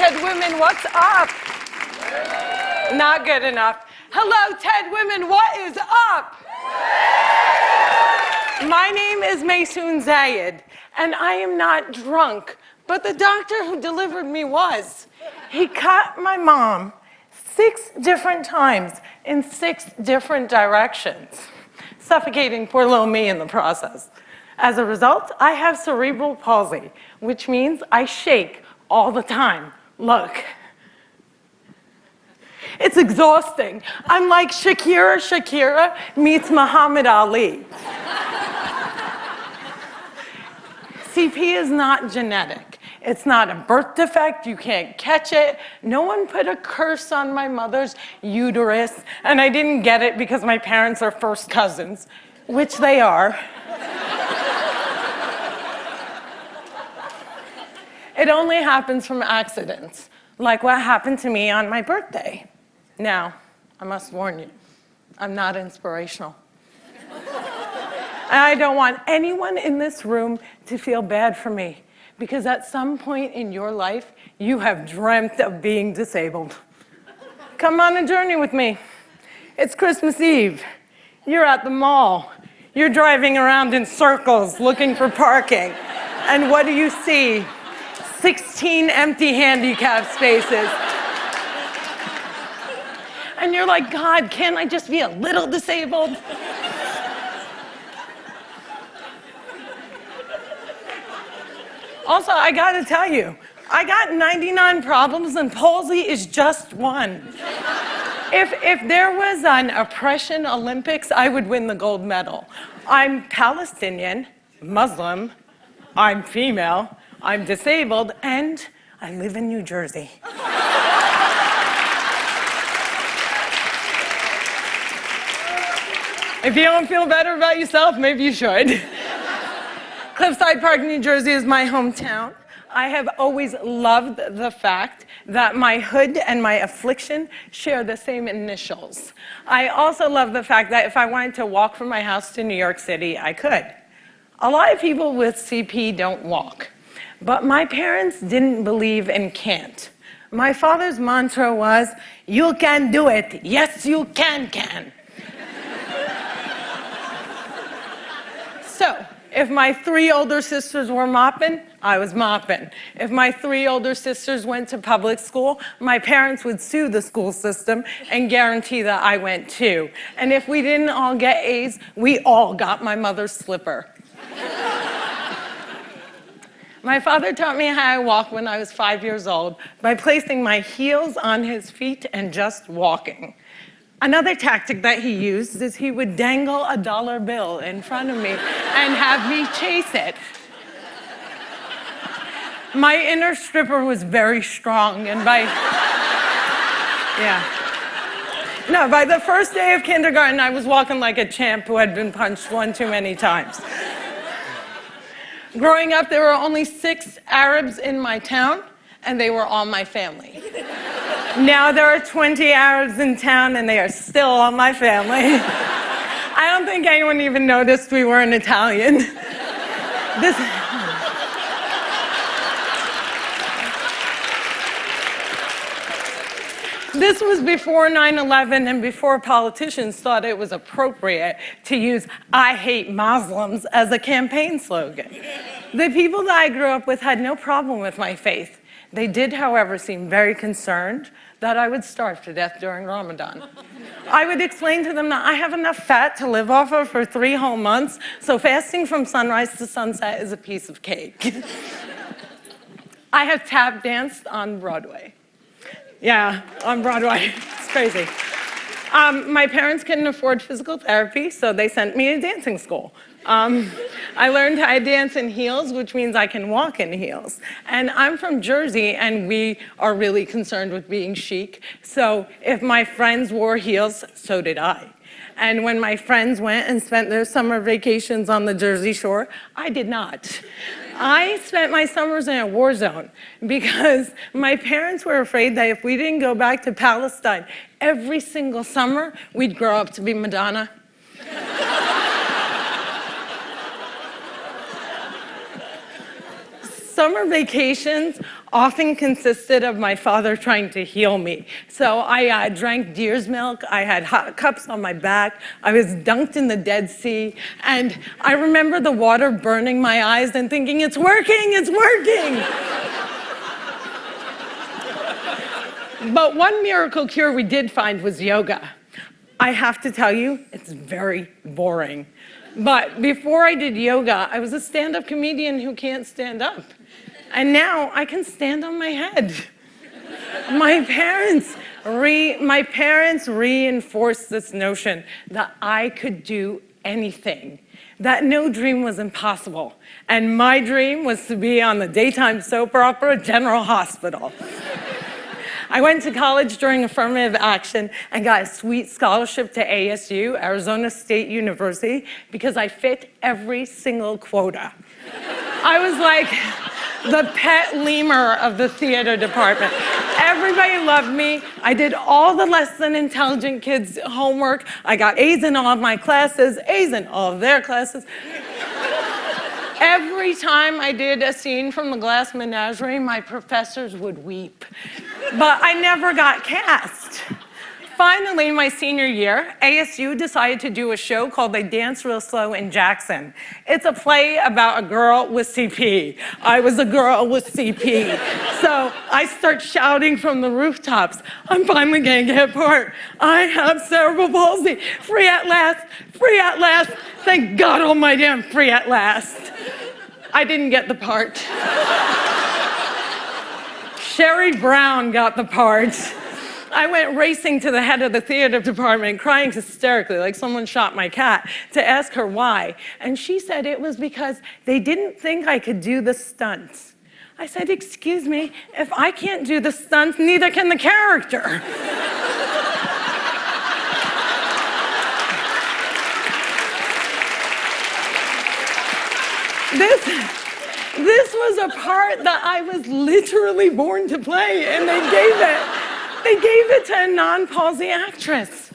TED Women, what's up? Not good enough. Hello, TED Women, what is up? My name is Meisoon Zayed, and I am not drunk, but the doctor who delivered me was. He cut my mom 6 different times in 6 different directions, suffocating poor little me in the process. As a result, I have cerebral palsy, which means I shake all the time. Look. It's exhausting. I'm like Shakira meets Muhammad Ali. CP is not genetic. It's not a birth defect. You can't catch it. No one put a curse on my mother's uterus, and I didn't get it because my parents are first cousins, which they are. It only happens from accidents, like what happened to me on my birthday. Now, I must warn you, I'm not inspirational. And I don't want anyone in this room to feel bad for me, because at some point in your life, you have dreamt of being disabled. Come on a journey with me. It's Christmas Eve. You're at the mall. You're driving around in circles looking for parking. And what do you see? 16 empty handicap spaces. And you're like, God, can't I just be a little disabled? Also, I gotta tell you, I got 99 problems and palsy is just one. If there was an oppression Olympics, I would win the gold medal. I'm Palestinian, Muslim, I'm female, I'm disabled, and I live in New Jersey. If you don't feel better about yourself, maybe you should. Cliffside Park, New Jersey is my hometown. I have always loved the fact that my hood and my affliction share the same initials. I also love the fact that if I wanted to walk from my house to New York City, I could. A lot of people with CP don't walk, but my parents didn't believe in can't. My father's mantra was, you can do it. Yes, you can. So, if my 3 older sisters were mopping, I was mopping. If my 3 older sisters went to public school, my parents would sue the school system and guarantee that I went too. And if we didn't all get A's, we all got my mother's slipper. My father taught me how to walk when I was 5 years old by placing my heels on his feet and just walking. Another tactic that he used is he would dangle a dollar bill in front of me and have me chase it. My inner stripper was very strong, and by the first day of kindergarten, I was walking like a champ who had been punched one too many times. Growing up, there were only 6 Arabs in my town, and they were all my family. Now there are 20 Arabs in town, and they are still all my family. I don't think anyone even noticed we weren't Italian. This was before 9/11 and before politicians thought it was appropriate to use "I hate Muslims" as a campaign slogan. The people that I grew up with had no problem with my faith. They did, however, seem very concerned that I would starve to death during Ramadan. I would explain to them that I have enough fat to live off of for 3 whole months, so fasting from sunrise to sunset is a piece of cake. I have tap danced on Broadway. Yeah, on Broadway. It's crazy. My parents couldn't afford physical therapy, so they sent me to dancing school. I learned how to dance in heels, which means I can walk in heels. And I'm from Jersey, and we are really concerned with being chic. So if my friends wore heels, so did I. And when my friends went and spent their summer vacations on the Jersey Shore, I did not. I spent my summers in a war zone because my parents were afraid that if we didn't go back to Palestine every single summer, we'd grow up to be Madonna. Summer vacations often consisted of my father trying to heal me. So I drank deer's milk, I had hot cups on my back, I was dunked in the Dead Sea, and I remember the water burning my eyes and thinking, it's working, it's working. But one miracle cure we did find was yoga. I have to tell you, it's very boring. But before I did yoga, I was a stand-up comedian who can't stand up. And now I can stand on my head. My parents reinforced this notion that I could do anything, that no dream was impossible. And my dream was to be on the daytime soap opera General Hospital. I went to college during affirmative action and got a sweet scholarship to ASU, Arizona State University, because I fit every single quota. I was like the pet lemur of the theater department. Everybody loved me. I did all the less than intelligent kids' homework. I got A's in all of my classes, A's in all of their classes. Every time I did a scene from The Glass Menagerie, my professors would weep. But I never got cast. Finally, my senior year, ASU decided to do a show called They Dance Real Slow in Jackson. It's a play about a girl with CP. I was a girl with CP. So I start shouting from the rooftops, I'm finally gonna get a part. I have cerebral palsy. Free at last, free at last. Thank God almighty I'm free at last. I didn't get the part. Sherry Brown got the part. I went racing to the head of the theater department, crying hysterically like someone shot my cat, to ask her why. And she said it was because they didn't think I could do the stunts. I said, excuse me, if I can't do the stunts, neither can the character. This was a part that I was literally born to play, and they gave it to a non-palsy actress.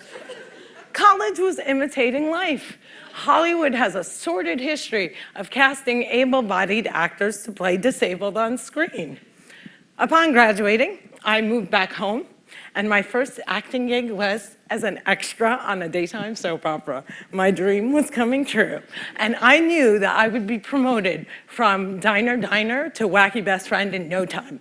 College was imitating life. Hollywood has a sordid history of casting able-bodied actors to play disabled on screen. Upon graduating, I moved back home, and my first acting gig was as an extra on a daytime soap opera. My dream was coming true, and I knew that I would be promoted from diner to wacky best friend in no time.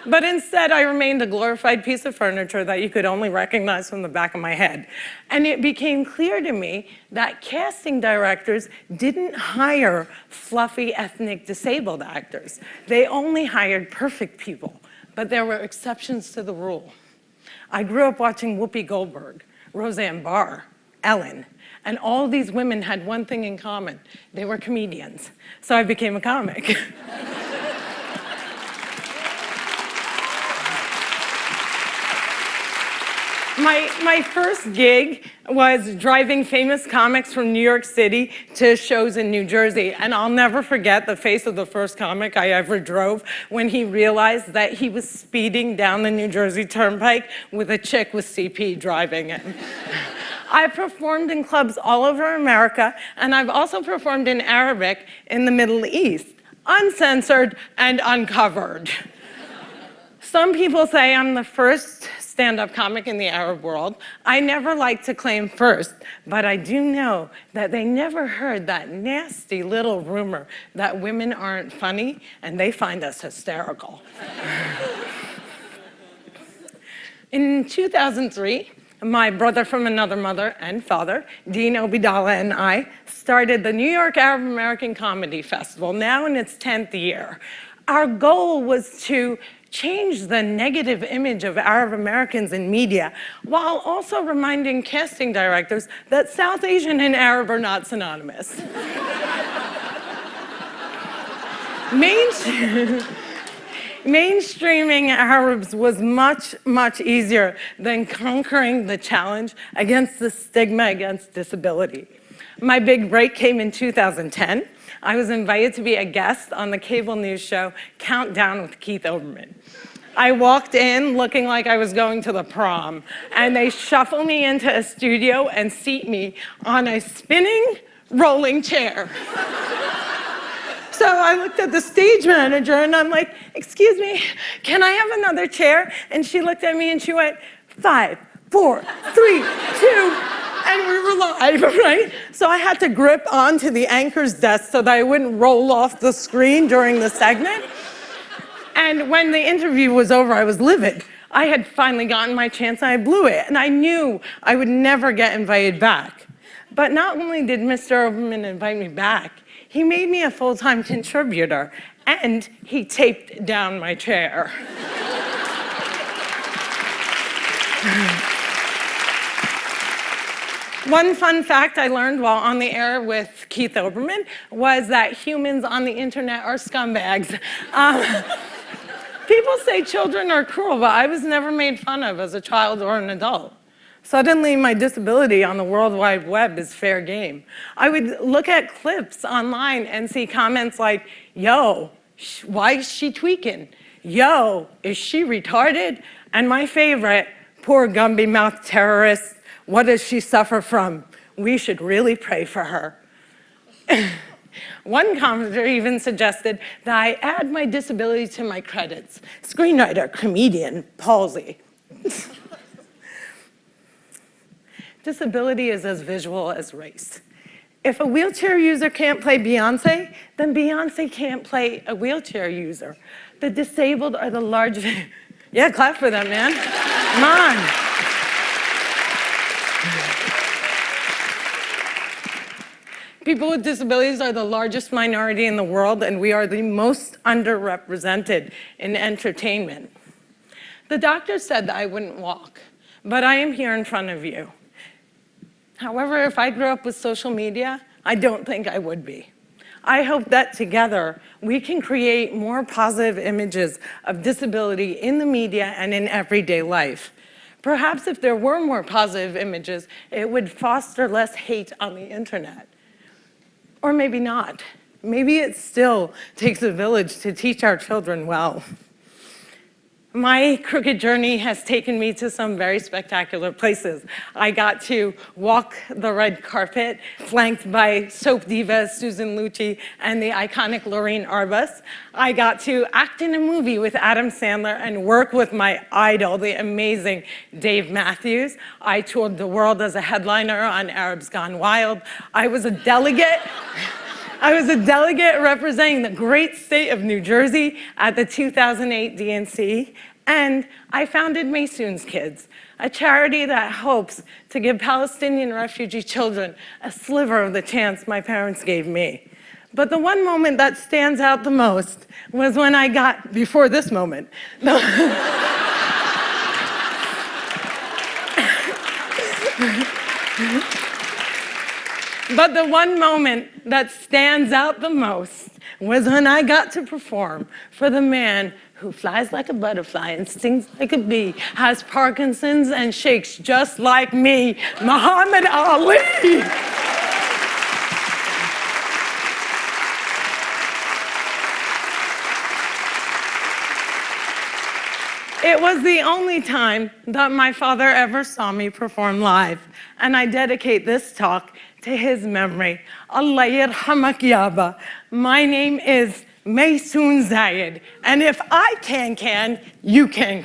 But instead, I remained a glorified piece of furniture that you could only recognize from the back of my head. And it became clear to me that casting directors didn't hire fluffy ethnic disabled actors. They only hired perfect people, but there were exceptions to the rule. I grew up watching Whoopi Goldberg, Roseanne Barr, Ellen, and all these women had one thing in common. They were comedians. So I became a comic. My first gig was driving famous comics from New York City to shows in New Jersey. And I'll never forget the face of the first comic I ever drove when he realized that he was speeding down the New Jersey Turnpike with a chick with CP driving it. I performed in clubs all over America, and I've also performed in Arabic in the Middle East, uncensored and uncovered. Some people say I'm the first stand-up comic in the Arab world. I never like to claim first, but I do know that they never heard that nasty little rumor that women aren't funny and they find us hysterical. In 2003, my brother from another mother and father, Dean Obidallah, and I started the New York Arab American Comedy Festival, now in its 10th year. Our goal was to change the negative image of Arab Americans in media, while also reminding casting directors that South Asian and Arab are not synonymous. Mainstreaming Arabs was much, much easier than conquering the challenge against the stigma against disability. My big break came in 2010. I was invited to be a guest on the cable news show Countdown with Keith Olbermann. I walked in looking like I was going to the prom, and they shuffle me into a studio and seat me on a spinning rolling chair. So I looked at the stage manager and I'm like, excuse me, can I have another chair? And she looked at me and she went, 5, 4, 3, 2, and we were live, right? So I had to grip onto the anchor's desk so that I wouldn't roll off the screen during the segment. And when the interview was over, I was livid. I had finally gotten my chance and I blew it. And I knew I would never get invited back. But not only did Mr. Oberman invite me back, he made me a full-time contributor and he taped down my chair. One fun fact I learned while on the air with Keith Olbermann was that humans on the internet are scumbags. People say children are cruel, but I was never made fun of as a child or an adult. Suddenly, my disability on the World Wide Web is fair game. I would look at clips online and see comments like, yo, why is she tweaking? Yo, is she retarded? And my favorite, poor Gumby-mouthed terrorist, what does she suffer from? We should really pray for her. One commenter even suggested that I add my disability to my credits. Screenwriter, comedian, palsy. Disability is as visual as race. If a wheelchair user can't play Beyonce, then Beyonce can't play a wheelchair user. The disabled are the largest... Yeah, clap for them, man. Come on. People with disabilities are the largest minority in the world, and we are the most underrepresented in entertainment. The doctor said that I wouldn't walk, but I am here in front of you. However, if I grew up with social media, I don't think I would be. I hope that together we can create more positive images of disability in the media and in everyday life. Perhaps if there were more positive images, it would foster less hate on the internet. Or maybe not. Maybe it still takes a village to teach our children well. My crooked journey has taken me to some very spectacular places. I got to walk the red carpet, flanked by soap diva Susan Lucci and the iconic Lorraine Arbus. I got to act in a movie with Adam Sandler and work with my idol, the amazing Dave Matthews. I toured the world as a headliner on Arabs Gone Wild. I was a delegate representing the great state of New Jersey at the 2008 DNC, and I founded Meison's Kids, a charity that hopes to give Palestinian refugee children a sliver of the chance my parents gave me. But the one moment that stands out the most was when I got, before this moment, but the one moment that stands out the most was when I got to perform for the man who flies like a butterfly and stings like a bee, has Parkinson's and shakes just like me, Muhammad Ali. It was the only time that my father ever saw me perform live, and I dedicate this talk to his memory. Allah yarhamak yaba. My name is Meisoon Zayed, and if I can, you can.